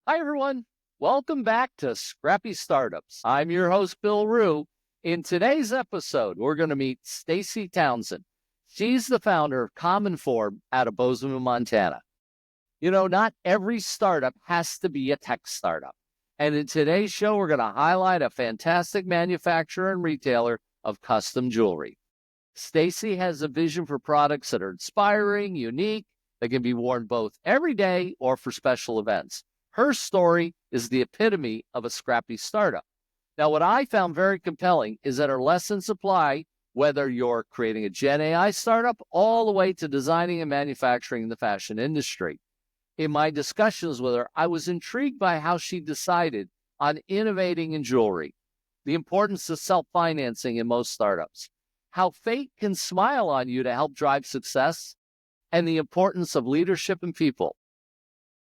Hi, everyone. Welcome back to Scrappy Startups. I'm your host, Bill Rue. In today's episode, we're going to meet Stacy Townsend. She's the founder of Commonform out of Bozeman, Montana. Not every startup has to be a tech startup. And in today's show, we're going to highlight a fantastic manufacturer and retailer of custom jewelry. Stacy has a vision for products that are inspiring, unique, that can be worn both every day or for special events. Her story is the epitome of a scrappy startup. Now, what I found very compelling is that her lessons apply whether you're creating a Gen AI startup all the way to designing and manufacturing in the fashion industry. In my discussions with her, I was intrigued by how she decided on innovating in jewelry, the importance of self-financing in most startups, how fate can smile on you to help drive success, and the importance of leadership and people.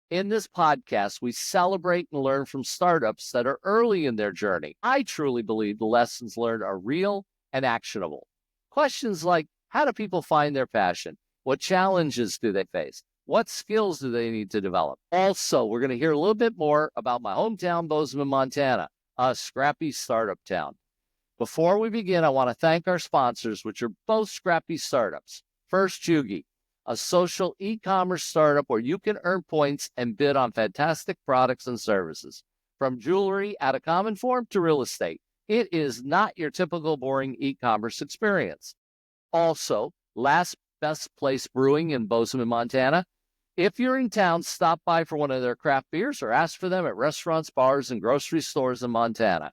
In this podcast, we celebrate and learn from startups that are early in their journey. I truly believe the lessons learned are real and actionable. Questions like, how do people find their passion? What challenges do they face? What skills do they need to develop? Also, we're going to hear a little bit more about my hometown, Bozeman, Montana, a scrappy startup town. Before we begin, I want to thank our sponsors, which are both scrappy startups. First, Jugi, a social e-commerce startup where you can earn points and bid on fantastic products and services. From jewelry out of Commonform to real estate, it is not your typical boring e-commerce experience. Also, Last Best Place Brewing in Bozeman, Montana. If you're in town, stop by for one of their craft beers or ask for them at restaurants, bars, and grocery stores in Montana.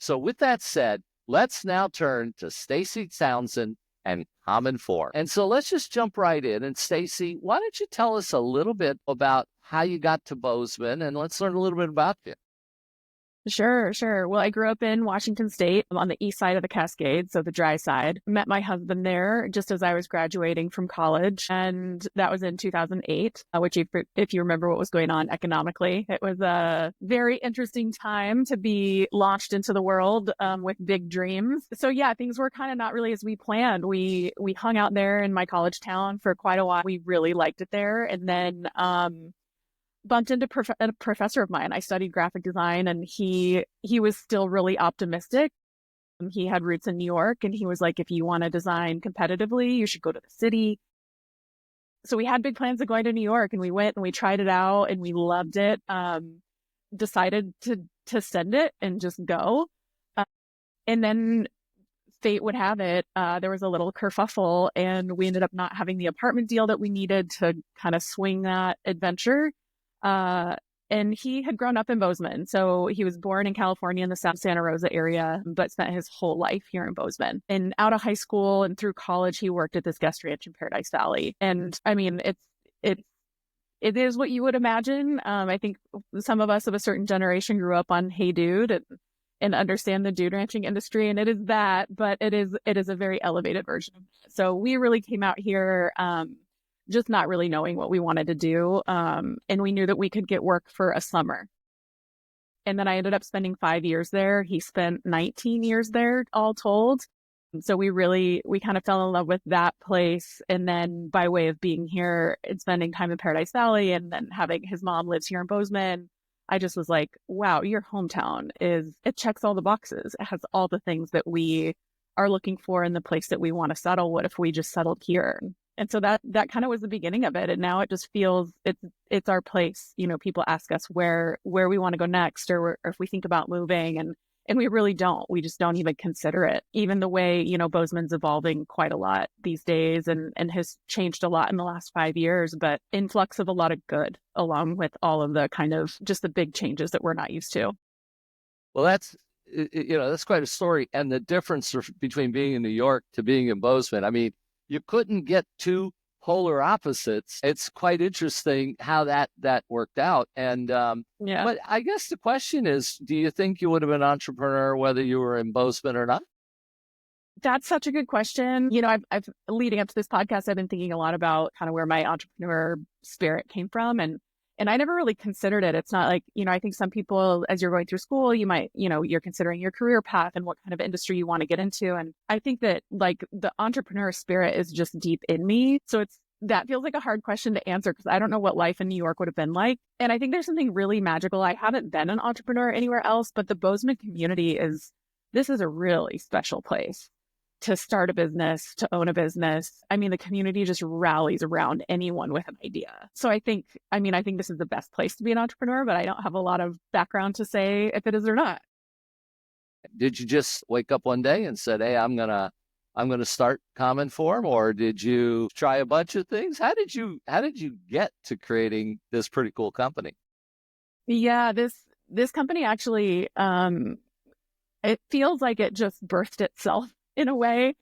So with that said, let's now turn to Stacy Townsend and Commonform. And so let's just jump right in. And Stacy, why don't you tell us a little bit about how you got to Bozeman, and let's learn a little bit about you. Sure. Well, I grew up in Washington State on the east side of the Cascades, so the dry side. Met my husband there just as I was graduating from college, and that was in 2008, which if you remember what was going on economically, it was a very interesting time to be launched into the world with big dreams. So yeah, things were kind of not really as we planned. We hung out there in my college town for quite a while. We really liked it there, and then bumped into a professor of mine. I studied graphic design, and he was still really optimistic. He had roots in New York, and he was like, if you want to design competitively, you should go to the city. So we had big plans of going to New York, and we went and we tried it out and we loved it. Decided to send it and just go. And then fate would have it, there was a little kerfuffle, and we ended up not having the apartment deal that we needed to kind of swing that adventure. And he had grown up in Bozeman. So he was born in California in the South Santa Rosa area, but spent his whole life here in Bozeman. And out of high school and through college, he worked at this guest ranch in Paradise Valley. And I mean, it is what you would imagine. I think some of us of a certain generation grew up on Hey Dude and understand the dude ranching industry. And it is that, but it is a very elevated version of it. So we really came out here, just not really knowing what we wanted to do. And we knew that we could get work for a summer. And then I ended up spending 5 years there. He spent 19 years there, all told. So we kind of fell in love with that place. And then by way of being here and spending time in Paradise Valley, and then having his mom lives here in Bozeman, I just was like, wow, your hometown it checks all the boxes. It has all the things that we are looking for in the place that we want to settle. What if we just settled here? And so that kind of was the beginning of it. And now it just feels it's our place. People ask us where we want to go next, or if we think about moving, and we really don't. We just don't even consider it. Even the way, Bozeman's evolving quite a lot these days and has changed a lot in the last 5 years, but influx of a lot of good, along with all of the kind of just the big changes that we're not used to. Well, that's quite a story. And the difference between being in New York to being in Bozeman, I mean, you couldn't get two polar opposites. It's quite interesting how that worked out. And Yeah. But I guess the question is, do you think you would have been an entrepreneur whether you were in Bozeman or not? That's such a good question. I've leading up to this podcast, I've been thinking a lot about kind of where my entrepreneur spirit came from, and I never really considered it. It's not like, I think some people, as you're going through school, you might, you're considering your career path and what kind of industry you want to get into. And I think that like the entrepreneur spirit is just deep in me. So that feels like a hard question to answer because I don't know what life in New York would have been like. And I think there's something really magical. I haven't been an entrepreneur anywhere else, but the Bozeman community this is a really special place to start a business, to own a business. I mean, the community just rallies around anyone with an idea. So I think this is the best place to be an entrepreneur, but I don't have a lot of background to say if it is or not. Did you just wake up one day and said, "Hey, I'm gonna start Commonform," or did you try a bunch of things? How did you get to creating this pretty cool company? Yeah, this company actually, it feels like it just birthed itself in a way.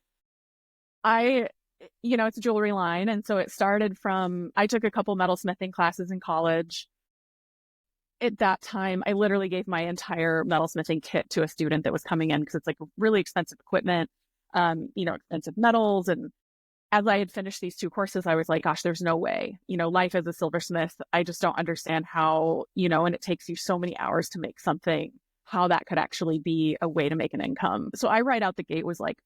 It's a jewelry line. And so it started from, I took a couple metalsmithing classes in college. At that time, I literally gave my entire metalsmithing kit to a student that was coming in because it's like really expensive equipment, expensive metals. And as I had finished these 2 courses, I was like, gosh, there's no way, life as a silversmith, I just don't understand how, and it takes you so many hours to make something, how that could actually be a way to make an income. So I right out the gate was like,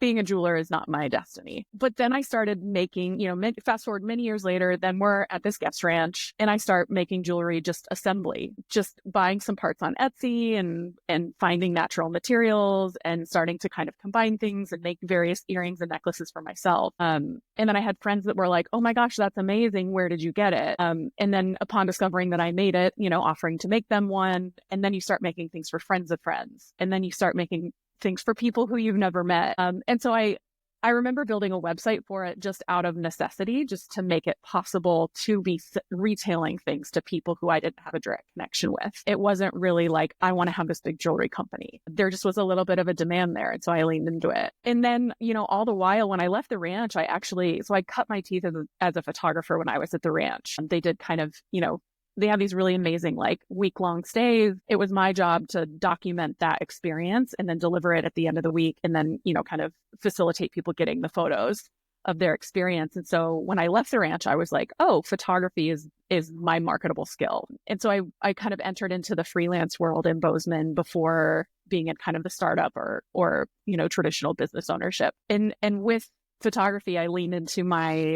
being a jeweler is not my destiny. But then I started making, fast forward many years later, then we're at this guest ranch and I start making jewelry, just assembly, just buying some parts on Etsy and finding natural materials and starting to kind of combine things and make various earrings and necklaces for myself. And then I had friends that were like, oh my gosh, that's amazing. Where did you get it? And then upon discovering that I made it, offering to make them one. And then you start making things for friends of friends. And then you start making things for people who you've never met. And so I remember building a website for it just out of necessity, just to make it possible to be retailing things to people who I didn't have a direct connection with. It wasn't really like, I want to have this big jewelry company. There just was a little bit of a demand there. And so I leaned into it. And then, all the while when I left the ranch, I cut my teeth as a photographer when I was at the ranch. They did kind of, they have these really amazing week-long stays. It was my job to document that experience and then deliver it at the end of the week and then, kind of facilitate people getting the photos of their experience. And so when I left the ranch, I was like, oh, photography is my marketable skill. And so I kind of entered into the freelance world in Bozeman before being in kind of the startup or traditional business ownership. And with photography, I leaned into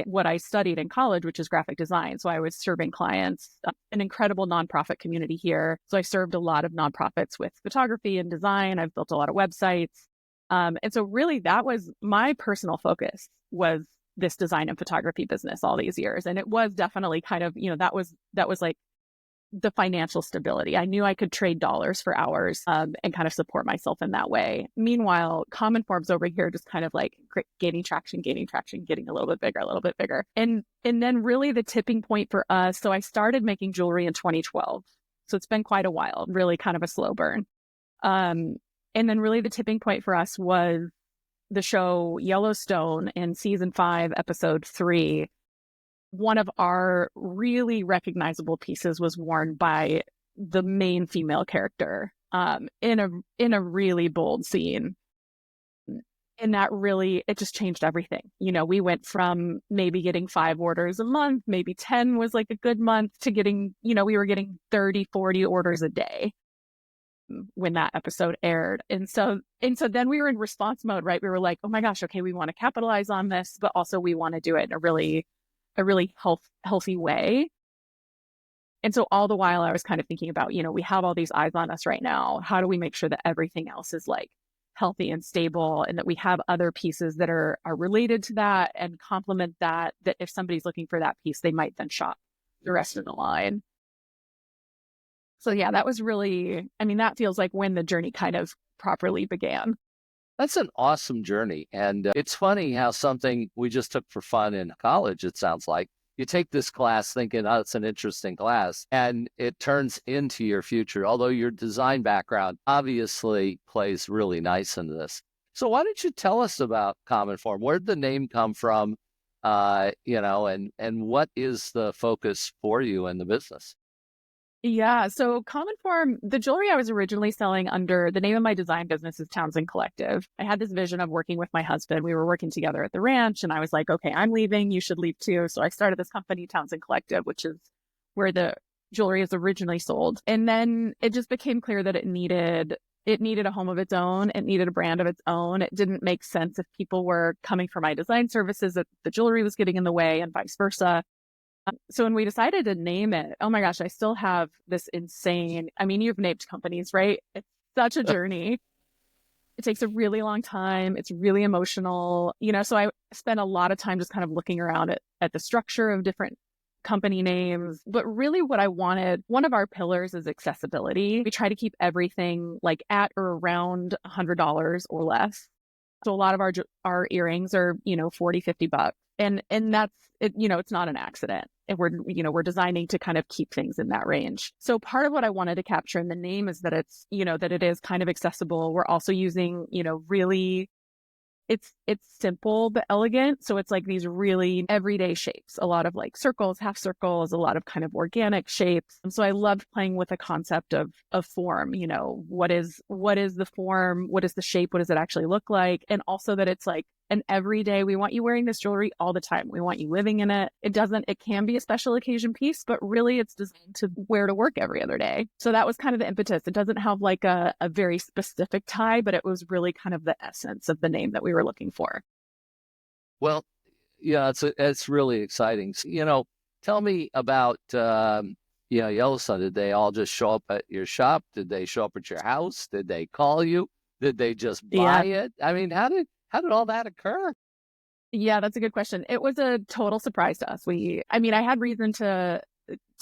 what I studied in college, which is graphic design. So I was serving clients, an incredible nonprofit community here. So I served a lot of nonprofits with photography and design. I've built a lot of websites. And so really that was my personal focus, was this design and photography business all these years. And it was definitely kind of, that was like the financial stability. I knew I could trade dollars for hours and kind of support myself in that way. Meanwhile, Commonform's over here just kind of like gaining traction, getting a little bit bigger. And then really the tipping point for us, so I started making jewelry in 2012. So it's been quite a while, really kind of a slow burn. And then really the tipping point for us was the show Yellowstone in season 5, episode 3. One of our really recognizable pieces was worn by the main female character in a really bold scene. And that really, it just changed everything. We went from maybe getting 5 orders a month, maybe 10 was like a good month, to getting, we were getting 30, 40 orders a day when that episode aired. And so then we were in response mode, right? We were like, oh my gosh, okay, we want to capitalize on this, but also we want to do it in a really healthy way. And so all the while I was kind of thinking about, we have all these eyes on us right now. How do we make sure that everything else is like healthy and stable, and that we have other pieces that are related to that and complement that if somebody's looking for that piece, they might then shop the rest of the line. So yeah, that was really, that feels like when the journey kind of properly began. That's an awesome journey. And it's funny how something we just took for fun in college, it sounds like, you take this class thinking, oh, it's an interesting class, and it turns into your future. Although your design background obviously plays really nice into this. So why don't you tell us about Commonform? Where did the name come from? And what is the focus for you in the business? Yeah. So Commonform, the jewelry I was originally selling under the name of my design business is Townsend Collective. I had this vision of working with my husband. We were working together at the ranch, and I was like, okay, I'm leaving. You should leave too. So I started this company, Townsend Collective, which is where the jewelry is originally sold. And then it just became clear that it needed it needed a home of its own. It needed a brand of its own. It didn't make sense if people were coming for my design services, that the jewelry was getting in the way and vice versa. So when we decided to name it, oh my gosh, I still have this insane, I mean, you've named companies, right? It's such a journey. It takes a really long time. It's really emotional, so I spent a lot of time just kind of looking around at the structure of different company names. But really what I wanted, one of our pillars is accessibility. We try to keep everything like at or around $100 or less. So a lot of our earrings are, $40-$50. And that's it, it's not an accident. And we're designing to kind of keep things in that range. So part of what I wanted to capture in the name is that it's, that it is kind of accessible. We're also using, really, it's simple but elegant. So it's like these really everyday shapes, a lot of like circles, half circles, a lot of kind of organic shapes. And so I loved playing with the concept of form, what is the form? What is the shape? What does it actually look like? And also that it's like an everyday, we want you wearing this jewelry all the time. We want you living in it. It can be a special occasion piece, but really it's designed to wear to work every other day. So that was kind of the impetus. It doesn't have like a very specific tie, but it was really kind of the essence of the name that we were looking for. Well, yeah, it's really exciting. Tell me about, Yellowstone. Did they all just show up at your shop? Did they show up at your house? Did they call you? Did they just buy it? I mean, how did all that occur? Yeah, that's a good question. It was a total surprise to us. I had reason to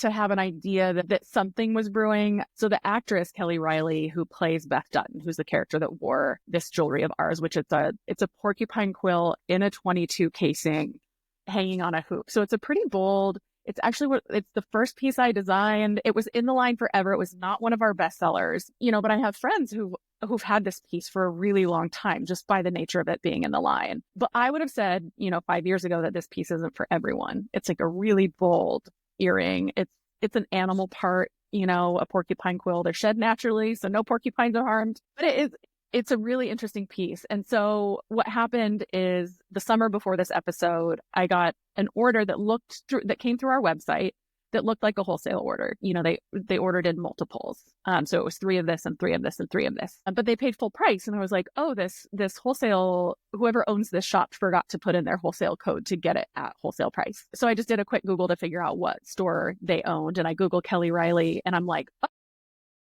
have an idea that something was brewing. So the actress Kelly Riley, who plays Beth Dutton, who's the character that wore this jewelry of ours, which it's a porcupine quill in a 22 casing hanging on a hoop. So it's a pretty bold. It's actually it's the first piece I designed. It was in the line forever. It was not one of our best sellers, but I have friends who've had this piece for a really long time just by the nature of it being in the line. But I would have said, 5 years ago that this piece isn't for everyone. It's like a really bold earring. It's an animal part, a porcupine quill. They're shed naturally, so no porcupines are harmed. But it's a really interesting piece. And so what happened is the summer before this episode, I got an order that came through our website that looked like a wholesale order. They ordered in multiples. So it was 3 of this and 3 of this and 3 of this. But they paid full price. And I was like, oh, this wholesale, whoever owns this shop forgot to put in their wholesale code to get it at wholesale price. So I just did a quick Google to figure out what store they owned. And I Googled Kelly Riley and I'm like, oh,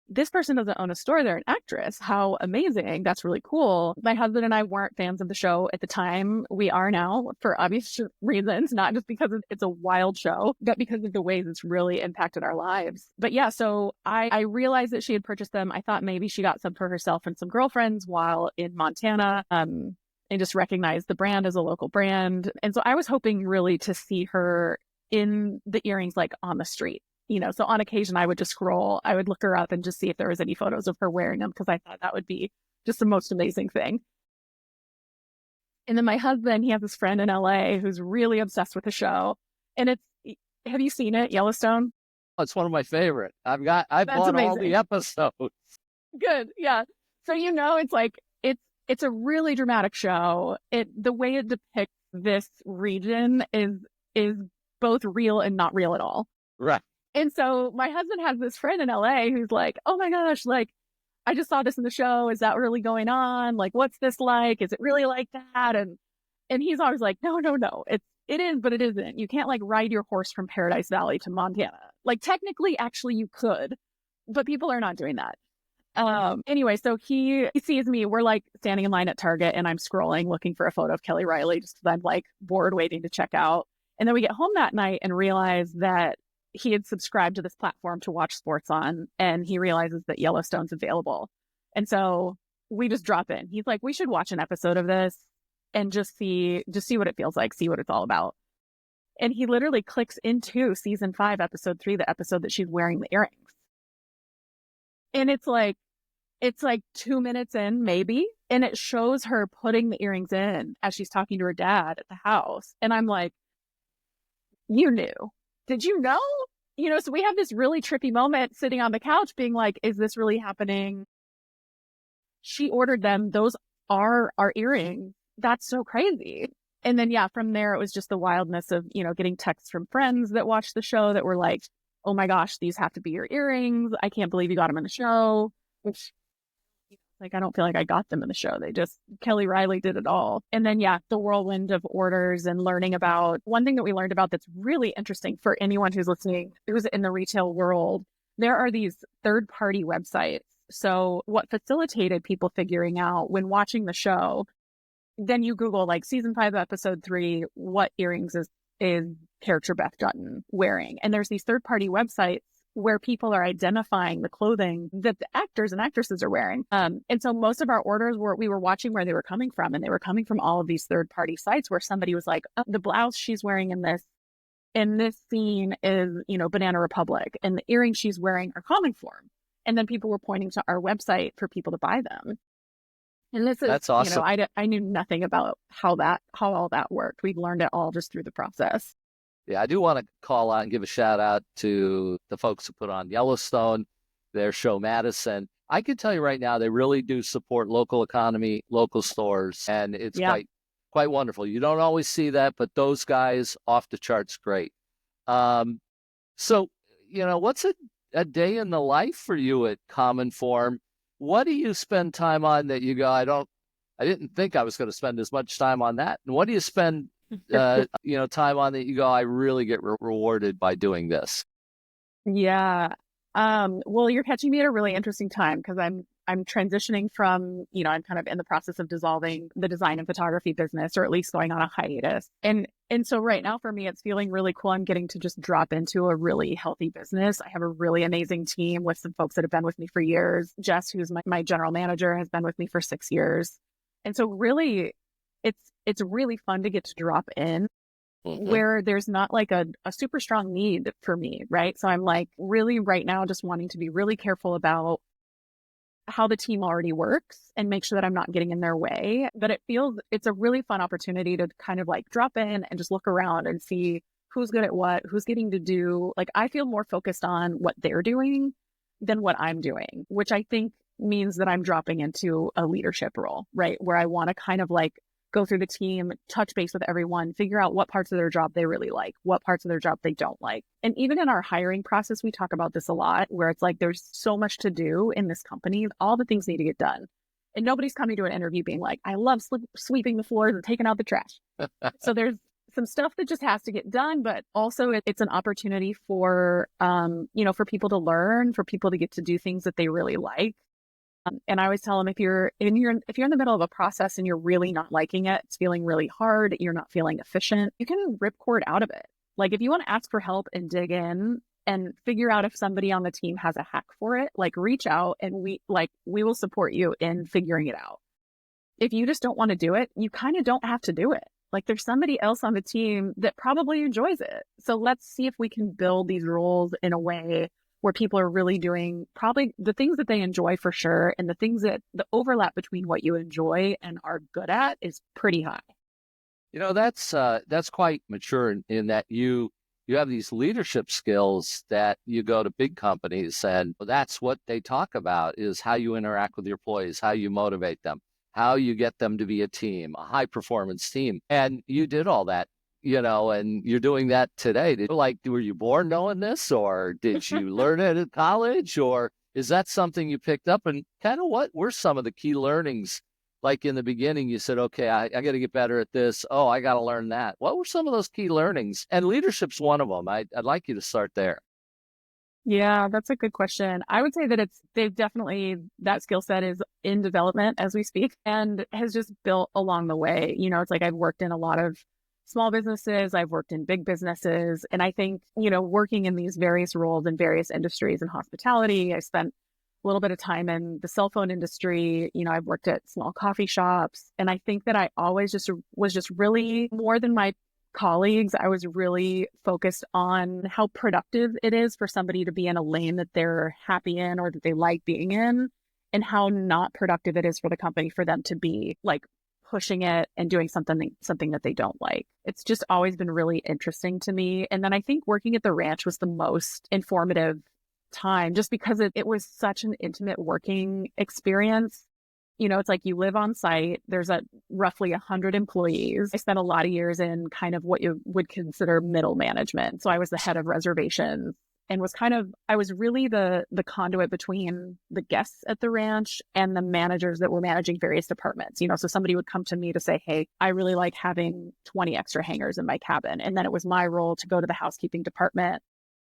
this person doesn't own a store. They're an actress. How amazing. That's really cool. My husband and I weren't fans of the show at the time. We are now for obvious reasons, not just because it's a wild show, but because of the ways it's really impacted our lives. But yeah, so I realized that she had purchased them. I thought maybe she got some for herself and some girlfriends while in Montana. And just recognized the brand as a local brand. And so I was hoping really to see her in the earrings, like on the street. So on occasion I would just scroll, I would look her up and just see if there was any photos of her wearing them because I thought that would be just the most amazing thing. And then my husband, he has this friend in LA who's really obsessed with the show. And have you seen it, Yellowstone? Oh, it's one of my favorite. I bought amazing. all the episodes. Good. Yeah. So, it's like, it's a really dramatic show. The way it depicts this region is both real and not real at all. Right. And so my husband has this friend in LA who's like, oh my gosh, like, I just saw this in the show. Is that really going on? Like, what's this like? Is it really like that? And he's always like, no. It is, but it isn't. You can't like ride your horse from Paradise Valley to Montana. Like technically, actually you could, but people are not doing that. Anyway, so he sees me, we're like standing in line at Target and I'm scrolling, looking for a photo of Kelly Riley just because I'm like bored waiting to check out. And then we get home that night and realize that he had subscribed to this platform to watch sports on, and he realizes that Yellowstone's available. And so we just drop in. He's like, we should watch an episode of this and just see what it feels like, see what it's all about. And he literally clicks into season 5, episode 3, the episode that she's wearing the earrings. And it's like 2 minutes in, maybe. And it shows her putting the earrings in as she's talking to her dad at the house. And I'm like, you knew. Did you know? So we have this really trippy moment sitting on the couch being like, is this really happening? She ordered them. Those are our earrings. That's so crazy. And then, yeah, from there, it was just the wildness of, getting texts from friends that watched the show that were like, oh my gosh, these have to be your earrings. I can't believe you got them in the show, which Like, I don't feel like I got them in the show. Kelly Riley did it all. And then, yeah, the whirlwind of orders and learning about one thing that we learned about that's really interesting for anyone who's listening, who's in the retail world. There are these third-party websites. So what facilitated people figuring out when watching the show, then you Google like season 5, episode 3, what earrings is character Beth Dutton wearing? And there's these third-party websites where people are identifying the clothing that the actors and actresses are wearing. And so most of our orders we were watching where they were coming from, and they were coming from all of these third-party sites where somebody was like, oh, the blouse she's wearing in this scene is, Banana Republic, and the earrings she's wearing are Commonform. And then people were pointing to our website for people to buy them. And this is, That's awesome. I knew nothing about how all that worked. We learned it all just through the process. Yeah, I do want to call out and give a shout out to the folks who put on Yellowstone, their show Madison. I can tell you right now, they really do support local economy, local stores, and it's quite wonderful. You don't always see that, but those guys off the charts great. So, what's a day in the life for you at Commonform? What do you spend time on that you go, I didn't think I was going to spend as much time on that? And what do you spend time on that you go, I really get rewarded by doing this? Yeah. Well, you're catching me at a really interesting time because I'm transitioning from, I'm kind of in the process of dissolving the design and photography business, or at least going on a hiatus. And so right now for me, it's feeling really cool. I'm getting to just drop into a really healthy business. I have a really amazing team with some folks that have been with me for years. Jess, who's my general manager, has been with me for 6 years. And so really, it's really fun to get to drop in where there's not like a super strong need for me, right? So I'm like really right now just wanting to be really careful about how the team already works and make sure that I'm not getting in their way. But it's a really fun opportunity to kind of like drop in and just look around and see who's good at what, who's getting to do. Like, I feel more focused on what they're doing than what I'm doing, which I think means that I'm dropping into a leadership role, right? Where I want to kind of like go through the team, touch base with everyone, figure out what parts of their job they really like, what parts of their job they don't like. And even in our hiring process, we talk about this a lot, where it's like, there's so much to do in this company. All the things need to get done. And nobody's coming to an interview being like, I love sweeping the floors and taking out the trash. So there's some stuff that just has to get done, but also it's an opportunity for, for people to learn, for people to get to do things that they really like. And I always tell them, if you're in the middle of a process and you're really not liking it, it's feeling really hard, you're not feeling efficient, you can ripcord out of it. Like, if you want to ask for help and dig in and figure out if somebody on the team has a hack for it, like, reach out and we will support you in figuring it out. If you just don't want to do it, you kind of don't have to do it. Like, there's somebody else on the team that probably enjoys it. So let's see if we can build these roles in a way where people are really doing probably the things that they enjoy for sure. And the overlap between what you enjoy and are good at is pretty high. That's quite mature in that you have these leadership skills that you go to big companies, and that's what they talk about, is how you interact with your employees, how you motivate them, how you get them to be a team, a high performance team. And you did all that, and you're doing that today. Were you born knowing this, or did you learn it at college, or is that something you picked up? And kind of what were some of the key learnings? Like, in the beginning, you said, okay, I got to get better at this. Oh, I got to learn that. What were some of those key learnings? And leadership's one of them. I'd like you to start there. Yeah, that's a good question. I would say that that skill set is in development as we speak and has just built along the way. It's like, I've worked in a lot of small businesses, I've worked in big businesses. And I think, working in these various roles in various industries in hospitality, I spent a little bit of time in the cell phone industry. I've worked at small coffee shops. And I think that I always was just really, more than my colleagues, I was really focused on how productive it is for somebody to be in a lane that they're happy in or that they like being in, and how not productive it is for the company for them to be like pushing it and doing something that they don't like. It's just always been really interesting to me. And then I think working at the ranch was the most informative time, just because it was such an intimate working experience. It's like, you live on site. There's roughly 100 employees. I spent a lot of years in kind of what you would consider middle management. So I was the head of reservations. and I was really the conduit between the guests at the ranch and the managers that were managing various departments. So somebody would come to me to say, hey, I really like having 20 extra hangers in my cabin. And then it was my role to go to the housekeeping department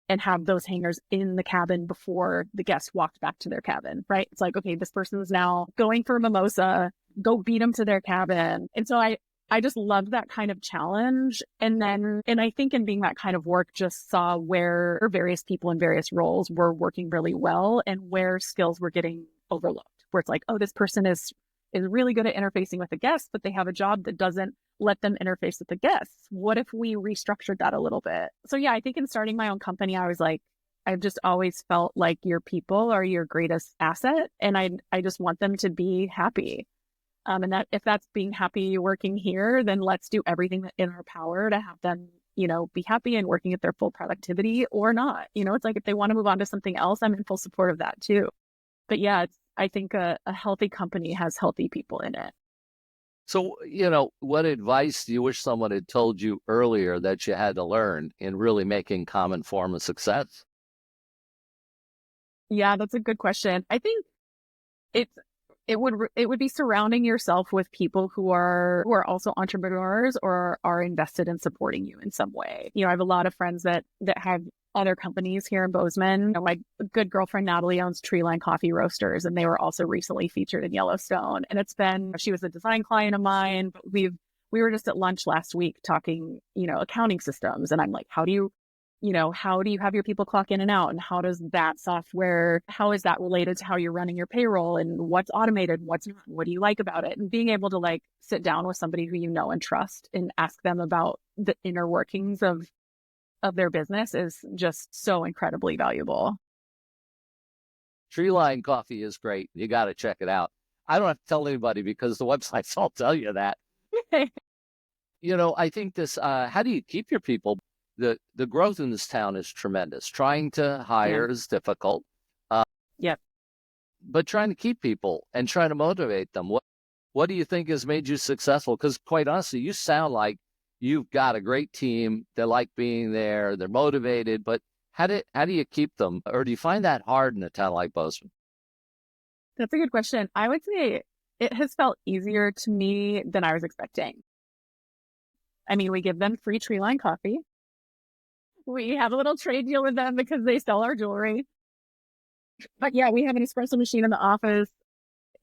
and have those hangers in the cabin before the guests walked back to their cabin, right? It's like, okay, this person's now going for a mimosa, go beat them to their cabin. And so I just loved that kind of challenge. And I think in being that kind of work, just saw where various people in various roles were working really well and where skills were getting overlooked, where it's like, oh, this person is really good at interfacing with the guests, but they have a job that doesn't let them interface with the guests. What if we restructured that a little bit? So yeah, I think in starting my own company, I was like, I've just always felt like your people are your greatest asset. And I just want them to be happy. And that if that's being happy working here, then let's do everything in our power to have them, be happy and working at their full productivity or not. It's like if they want to move on to something else, I'm in full support of that too. But yeah, I think a healthy company has healthy people in it. So, what advice do you wish someone had told you earlier that you had to learn in really making Commonform a success? Yeah, that's a good question. I think it would be surrounding yourself with people who are also entrepreneurs or are invested in supporting you in some way. I have a lot of friends that have other companies here in Bozeman. My good girlfriend Natalie owns Treeline Coffee Roasters, and they were also recently featured in Yellowstone. And she was a design client of mine, but we were just at lunch last week talking, accounting systems. And I'm like, how do you have your people clock in and out? And how does that software, how is that related to how you're running your payroll, and what's automated, what's not, what do you like about it? And being able to like sit down with somebody who and trust and ask them about the inner workings of their business is just so incredibly valuable. Treeline Coffee is great. You got to check it out. I don't have to tell anybody because the websites all tell you that. I think how do you keep your people? The growth in this town is tremendous. Trying to hire is difficult. Yep. But trying to keep people and trying to motivate them. What do you think has made you successful? Because quite honestly, you sound like you've got a great team. They like being there. They're motivated. But how do you keep them? Or do you find that hard in a town like Bozeman? That's a good question. I would say it has felt easier to me than I was expecting. I mean, we give them free Treeline coffee. We have a little trade deal with them because they sell our jewelry. But yeah, we have an espresso machine in the office.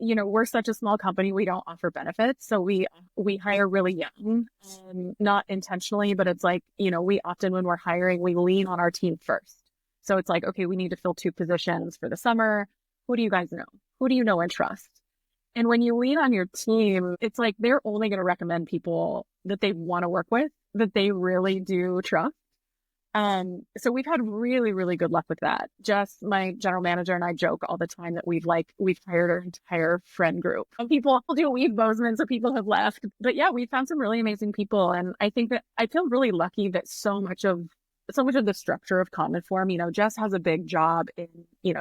We're such a small company, we don't offer benefits. So we hire really young, not intentionally, but it's like, we often, when we're hiring, we lean on our team first. So it's like, okay, we need to fill 2 positions for the summer. Who do you guys know? Who do you know and trust? And when you lean on your team, it's like they're only going to recommend people that they want to work with, that they really do trust. So we've had really, really good luck with that. Just my general manager and I joke all the time that we've hired our entire friend group. Some people do leave Bozeman, so people have left. But yeah, we've found some really amazing people. And I think that I feel really lucky that so much of the structure of Commonform, Jess has a big job in,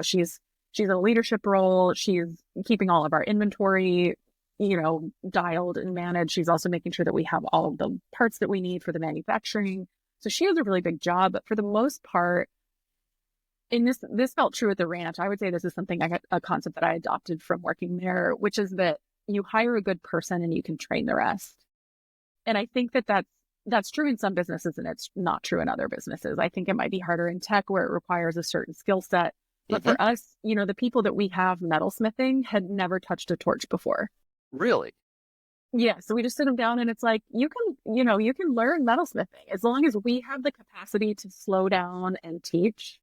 she's in a leadership role. She's keeping all of our inventory, dialed and managed. She's also making sure that we have all of the parts that we need for the manufacturing. So she has a really big job, but for the most part, and this felt true at the ranch. I would say this is a concept that I adopted from working there, which is that you hire a good person and you can train the rest. And I think that's true in some businesses and it's not true in other businesses. I think it might be harder in tech where it requires a certain skill set. But for us, the people that we have metalsmithing had never touched a torch before. Really? Yeah. So we just sit them down and it's like, you can learn metalsmithing as long as we have the capacity to slow down and teach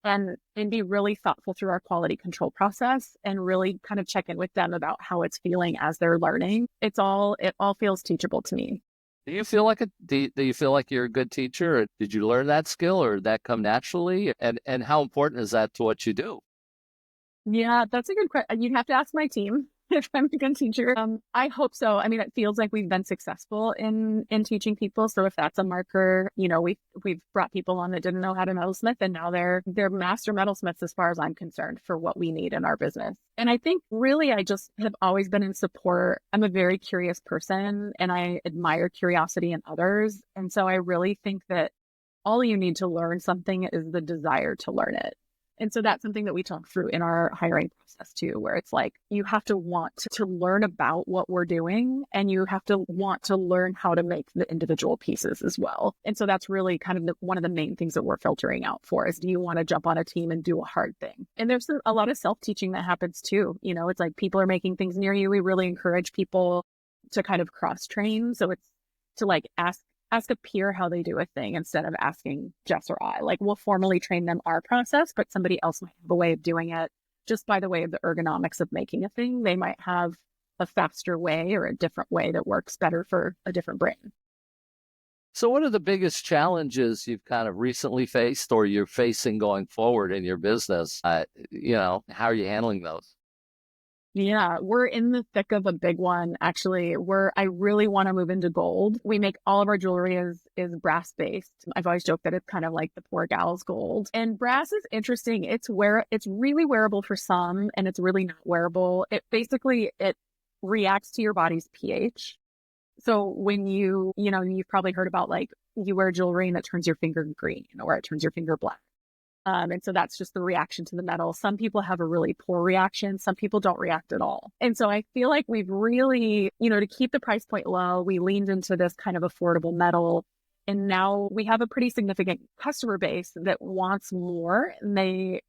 and be really thoughtful through our quality control process and really kind of check in with them about how it's feeling as they're learning. It all feels teachable to me. Do you feel like you're a good teacher? Or did you learn that skill or did that come naturally? And how important is that to what you do? Yeah, that's a good question. You'd have to ask my team if I'm a good teacher. I hope so. I mean, it feels like we've been successful in teaching people. So if that's a marker, we've brought people on that didn't know how to metalsmith and now they're master metalsmiths as far as I'm concerned for what we need in our business. And I think really I just have always been in support. I'm a very curious person and I admire curiosity in others. And so I really think that all you need to learn something is the desire to learn it. And so that's something that we talk through in our hiring process too, where it's like you have to want to learn about what we're doing, and you have to want to learn how to make the individual pieces as well. And so that's really kind of one of the main things that we're filtering out for is, do you want to jump on a team and do a hard thing? And there's a lot of self-teaching that happens too. You know, it's like people are making things near you. We really encourage people to kind of cross-train. So it's to like ask a peer how they do a thing instead of asking Jess or I. Like, we'll formally train them our process, but somebody else might have a way of doing it just by the way of the ergonomics of making a thing. They might have a faster way or a different way that works better for a different brain. So what are the biggest challenges you've kind of recently faced or you're facing going forward in your business? How are you handling those? Yeah, we're in the thick of a big one, actually, where I really want to move into gold. We make all of our jewelry is brass based. I've always joked that it's kind of like the poor gal's gold. And brass is interesting. It's really wearable for some, and it's really not wearable. It reacts to your body's pH. So when you've probably heard about like you wear jewelry and it turns your finger green or it turns your finger black. And so that's just the reaction to the metal. Some people have a really poor reaction. Some people don't react at all. And so I feel like we've really, to keep the price point low, we leaned into this kind of affordable metal. And now we have a pretty significant customer base that wants more. And they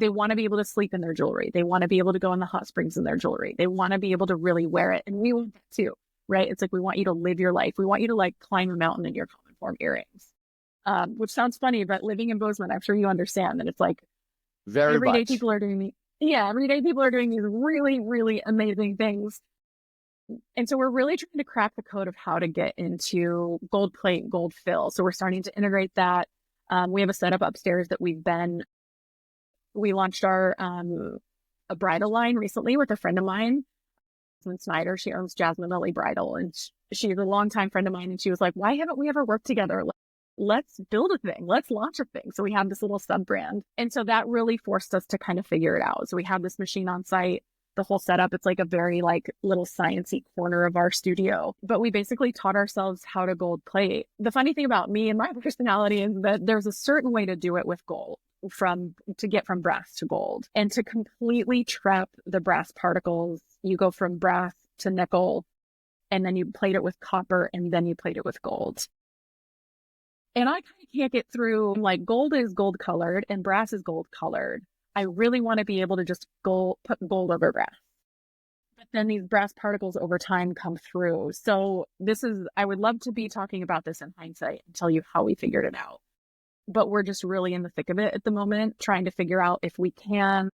want to be able to sleep in their jewelry. They want to be able to go in the hot springs in their jewelry. They want to be able to really wear it. And we want that too, right? It's like, we want you to live your life. We want you to like climb a mountain in your Commonform earrings. Which sounds funny, but living in Bozeman, I'm sure you understand that it's like every day people are doing these really, really amazing things. And so we're really trying to crack the code of how to get into gold plate, gold fill. So we're starting to integrate that. We have a setup upstairs that we launched our a bridal line recently with a friend of mine, Jasmine Snyder. She owns Jasmine Lily Bridal, and she's a longtime friend of mine. And she was like, "Why haven't we ever worked together? Let's build a thing. Let's launch a thing." So we have this little sub brand. And so that really forced us to kind of figure it out. So we have this machine on site, the whole setup. It's like a very like little sciencey corner of our studio, but we basically taught ourselves how to gold plate. The funny thing about me and my personality is that there's a certain way to do it with gold to get from brass to gold, and to completely trap the brass particles. You go from brass to nickel, and then you plate it with copper, and then you plate it with gold. And I kind of can't get through, like, gold is gold colored and brass is gold colored. I really want to be able to just put gold over brass. But then these brass particles over time come through. So I would love to be talking about this in hindsight and tell you how we figured it out. But we're just really in the thick of it at the moment, trying to figure out if we can.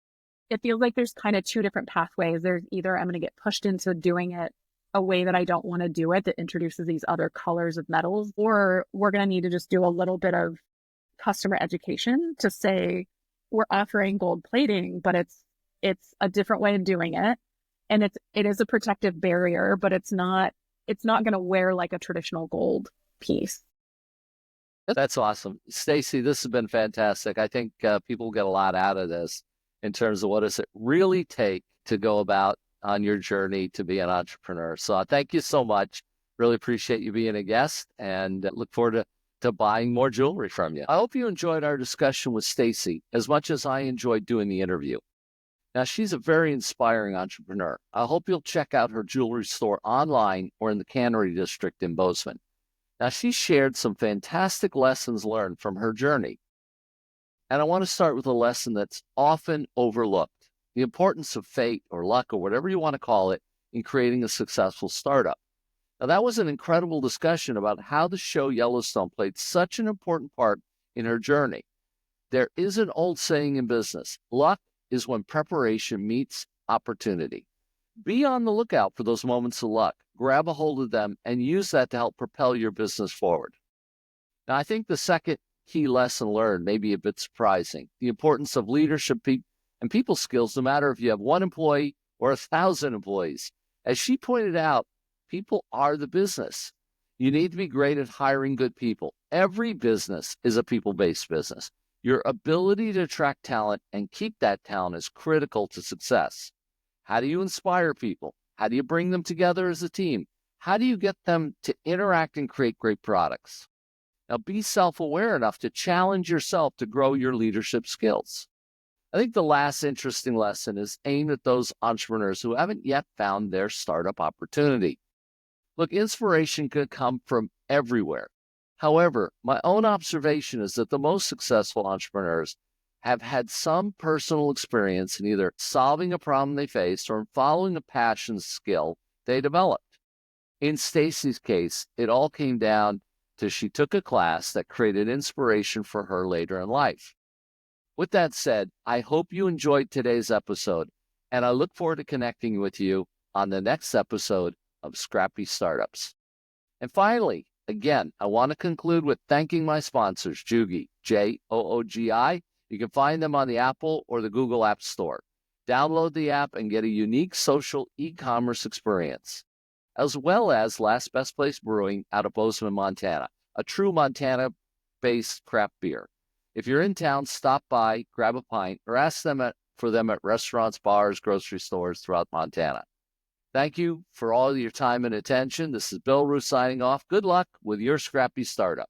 It feels like there's kind of two different pathways. There's either I'm going to get pushed into doing it a way that I don't want to do it, that introduces these other colors of metals, or we're going to need to just do a little bit of customer education to say we're offering gold plating, but it's a different way of doing it, and it is a protective barrier, but it's not going to wear like a traditional gold piece. That's awesome. Stacy, this has been fantastic. I think people get a lot out of this in terms of what does it really take to go about on your journey to be an entrepreneur. So thank you so much. Really appreciate you being a guest, and look forward to buying more jewelry from you. I hope you enjoyed our discussion with Stacy as much as I enjoyed doing the interview. Now, she's a very inspiring entrepreneur. I hope you'll check out her jewelry store online or in the Cannery District in Bozeman. Now, she shared some fantastic lessons learned from her journey. And I want to start with a lesson that's often overlooked: the importance of fate or luck or whatever you want to call it in creating a successful startup. Now, that was an incredible discussion about how the show Yellowstone played such an important part in her journey. There is an old saying in business: luck is when preparation meets opportunity. Be on the lookout for those moments of luck. Grab a hold of them and use that to help propel your business forward. Now, I think the second key lesson learned may be a bit surprising: the importance of leadership and people skills, no matter if you have one employee or 1,000 employees. As she pointed out, people are the business. You need to be great at hiring good people. Every business is a people-based business. Your ability to attract talent and keep that talent is critical to success. How do you inspire people? How do you bring them together as a team? How do you get them to interact and create great products? Now, be self-aware enough to challenge yourself to grow your leadership skills. I think the last interesting lesson is aimed at those entrepreneurs who haven't yet found their startup opportunity. Look, inspiration can come from everywhere. However, my own observation is that the most successful entrepreneurs have had some personal experience in either solving a problem they faced or in following a passion skill they developed. In Stacy's case, it all came down to she took a class that created inspiration for her later in life. With that said, I hope you enjoyed today's episode, and I look forward to connecting with you on the next episode of Scrappy Startups. And finally, again, I want to conclude with thanking my sponsors, Joogi, Joogi. You can find them on the Apple or the Google App Store. Download the app and get a unique social e-commerce experience, as well as Last Best Place Brewing out of Bozeman, Montana, a true Montana-based craft beer. If you're in town, stop by, grab a pint, or ask them for them at restaurants, bars, grocery stores throughout Montana. Thank you for all your time and attention. This is Bill Rue signing off. Good luck with your Scrappy startup.